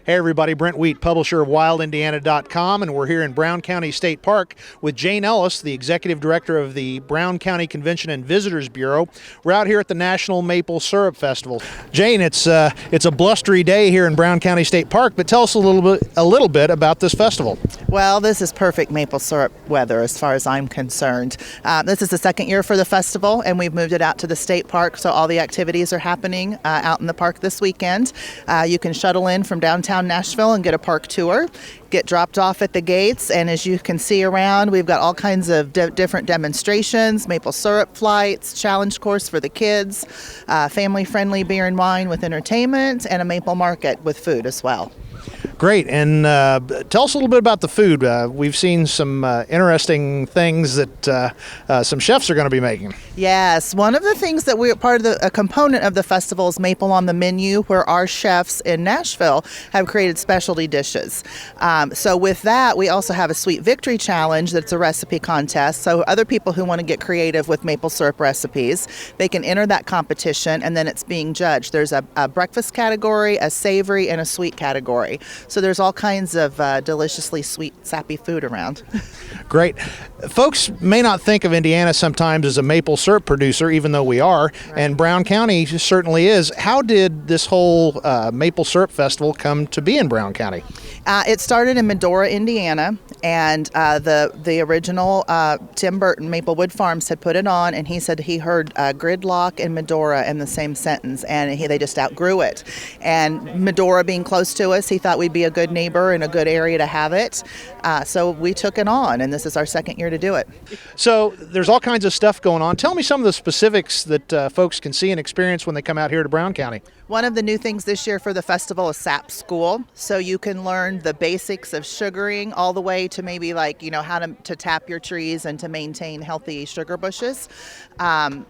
Hey everybody, Brent Wheat, publisher of WildIndiana.com, and we're here in Brown County State Park with Jane Ellis, the Executive Director of the Brown County Convention and Visitors Bureau. We're out here at the National Maple Syrup Festival. Jane, it's a blustery day here in Brown County State Park, but tell us a little bit about this festival. Well, this is perfect maple syrup weather as far as I'm concerned. This is the second year for the festival, and we've moved it out to the state park, so all the activities are happening out in the park this weekend. You can shuttle in from downtown Nashville and get a park tour, get dropped off at the gates, and as you can see around, we've got all kinds of different demonstrations, maple syrup flights, challenge course for the kids, family-friendly beer and wine with entertainment, and a maple market with food as well. Great, and tell us a little bit about the food. We've seen some interesting things that some chefs are going to be making. Yes, one of the things that we're part of a component of the festival is Maple on the Menu, where our chefs in Nashville have created specialty dishes. So with that, we also have a Sweet Victory Challenge that's a recipe contest. So other people who want to get creative with maple syrup recipes, they can enter that competition, and then it's being judged. There's a breakfast category, a savory, and a sweet category. So there's all kinds of deliciously sweet, sappy food around. Great. Folks may not think of Indiana sometimes as a maple syrup producer, even though we are, right. And Brown County certainly is. How did this whole Maple Syrup Festival come to be in Brown County? It started in Medora, Indiana, and the original Tim Burton, Maplewood Farms, had put it on, and he said he heard gridlock and Medora in the same sentence, and they just outgrew it. And Medora being close to us, he thought we'd be a good neighbor and a good area to have it. So we took it on, and this is our second year to do it. So there's all kinds of stuff going on. Tell me some of the specifics that folks can see and experience when they come out here to Brown County. One of the new things this year for the festival is SAP School. So you can learn the basics of sugaring all the way to maybe how to tap your trees and to maintain healthy sugar bushes.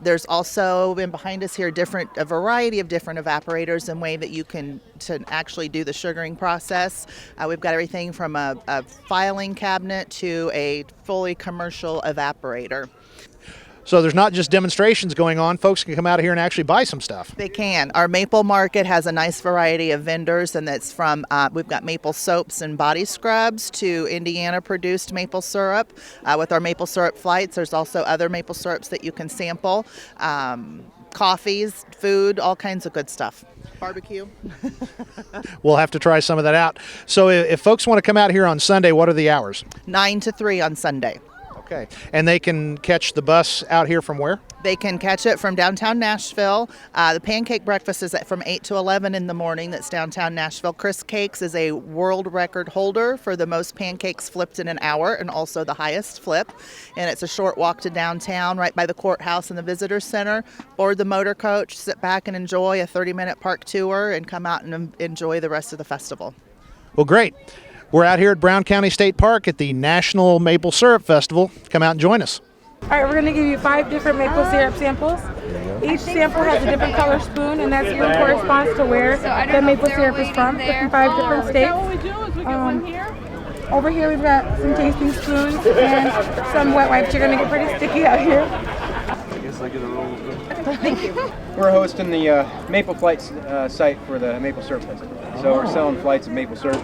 There's also, behind us here, a variety of different evaporators and way that you can to actually do the sugaring process. We've got everything from a filing cabinet to a fully commercial evaporator. So there's not just demonstrations going on. Folks can come out here and actually buy some stuff. They can. Our maple market has a nice variety of vendors, and that's from, we've got maple soaps and body scrubs to Indiana-produced maple syrup. With our maple syrup flights, there's also other maple syrups that you can sample. Coffees, food, all kinds of good stuff. Barbecue. We'll have to try some of that out. So if folks want to come out here on Sunday, what are the hours? 9 to 3 on Sunday. Okay. And they can catch the bus out here from where? They can catch it from downtown Nashville. The pancake breakfast is from 8 to 11 in the morning. That's downtown Nashville. Chris Cakes is a world record holder for the most pancakes flipped in an hour, and also the highest flip. And it's a short walk to downtown, right by the courthouse and the visitor center. Board the motor coach, sit back and enjoy a 30-minute park tour, and come out and enjoy the rest of the festival. Well, great. We're out here at Brown County State Park at the National Maple Syrup Festival. Come out and join us. All right, we're going to give you 5 different maple syrup samples. Each sample has a different color spoon, and that spoon corresponds to where the maple syrup is from, from 5 different states. What we do is we get one here. Over here we've got some tasting spoons and some wet wipes. You're going to get pretty sticky out here. I guess I get a roll. Thank you. We're hosting the Maple Flights site for the Maple Syrup Festival. So we're selling flights of maple syrup.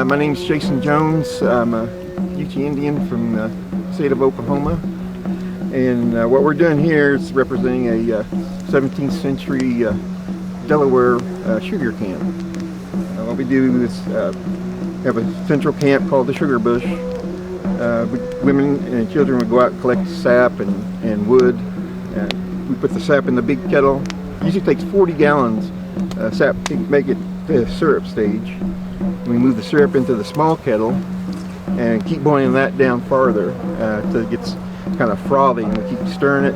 My name's Jason Jones. I'm a Ute Indian from the state of Oklahoma, and what we're doing here is representing a 17th century Delaware sugar camp. What we do is have a central camp called the Sugar Bush. Women and children would go out and collect sap and wood. We put the sap in the big kettle. It usually takes 40 gallons sap to make it to the syrup stage. We move the syrup into the small kettle and keep boiling that down farther till it gets kind kind of frothy, and we keep stirring it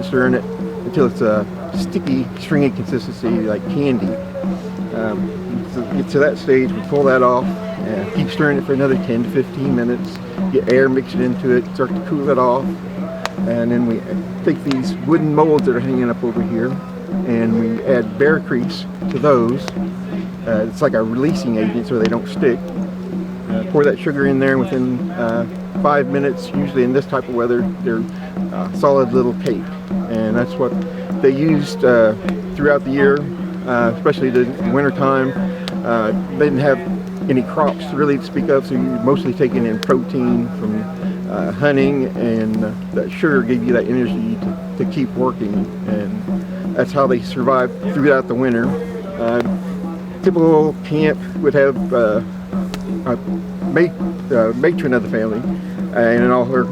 until it's a sticky, stringy consistency like candy. So get to that stage, we pull that off and keep stirring it for another 10 to 15 minutes. Get air mixed into it, start to cool it off, and then we take these wooden molds that are hanging up over here, and we add bear grease to those. It's like a releasing agent so they don't stick. Pour that sugar in there, and within 5 minutes, usually in this type of weather, they're solid little cake. And that's what they used throughout the year, especially the winter time. They didn't have any crops really to speak of, so you're mostly taking in protein from hunting, and that sugar gave you that energy to keep working, and that's how they survived throughout the winter. Typical camp would have a matron of the family and all her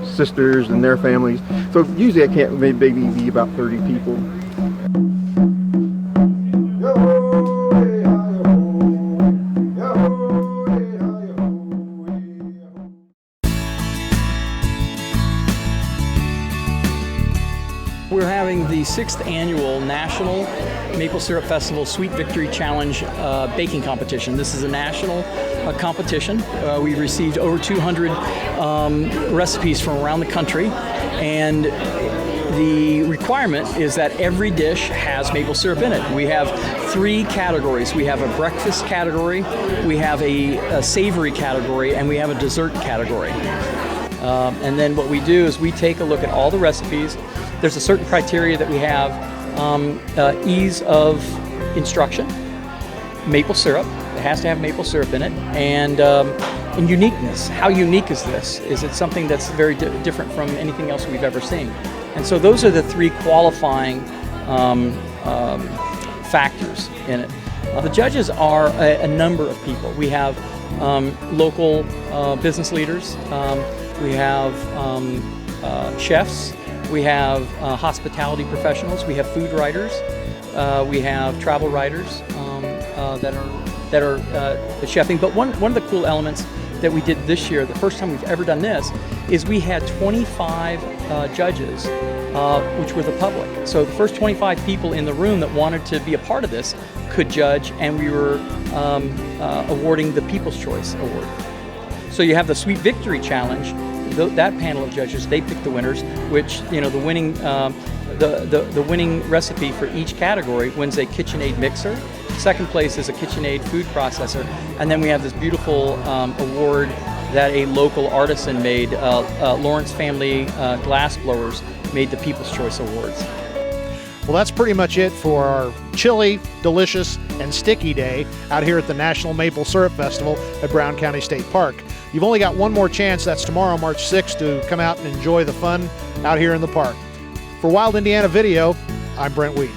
sisters and their families. So usually a camp may maybe be about 30 people. We're having the 6th annual National Maple Syrup Festival Sweet Victory Challenge baking competition. This is a national competition. We received over 200 recipes from around the country, and the requirement is that every dish has maple syrup in it. We have 3 categories. We have a breakfast category, we have a savory category, and we have a dessert category. And then what we do is we take a look at all the recipes. There's a certain criteria that we have, ease of instruction, maple syrup, it has to have maple syrup in it, and uniqueness. How unique is this? Is it something that's very different from anything else we've ever seen? And so those are the 3 qualifying factors in it. The judges are a number of people. We have local business leaders, we have chefs, we have hospitality professionals, we have food writers, we have travel writers that are chefing. But one of the cool elements that we did this year, the first time we've ever done this, is we had 25 judges, which were the public. So the first 25 people in the room that wanted to be a part of this could judge, and we were awarding the People's Choice Award. So you have the Sweet Victory Challenge. That panel of judges, they pick the winners, which, you know, the winning recipe for each category wins a KitchenAid mixer. Second place is a KitchenAid food processor, and then we have this beautiful award that a local artisan made. Lawrence Family Glass Blowers made the People's Choice Awards. Well, that's pretty much it for our chilly, delicious, and sticky day out here at the National Maple Syrup Festival at Brown County State Park. You've only got one more chance, that's tomorrow, March 6th, to come out and enjoy the fun out here in the park. For Wild Indiana Video, I'm Brent Wheat.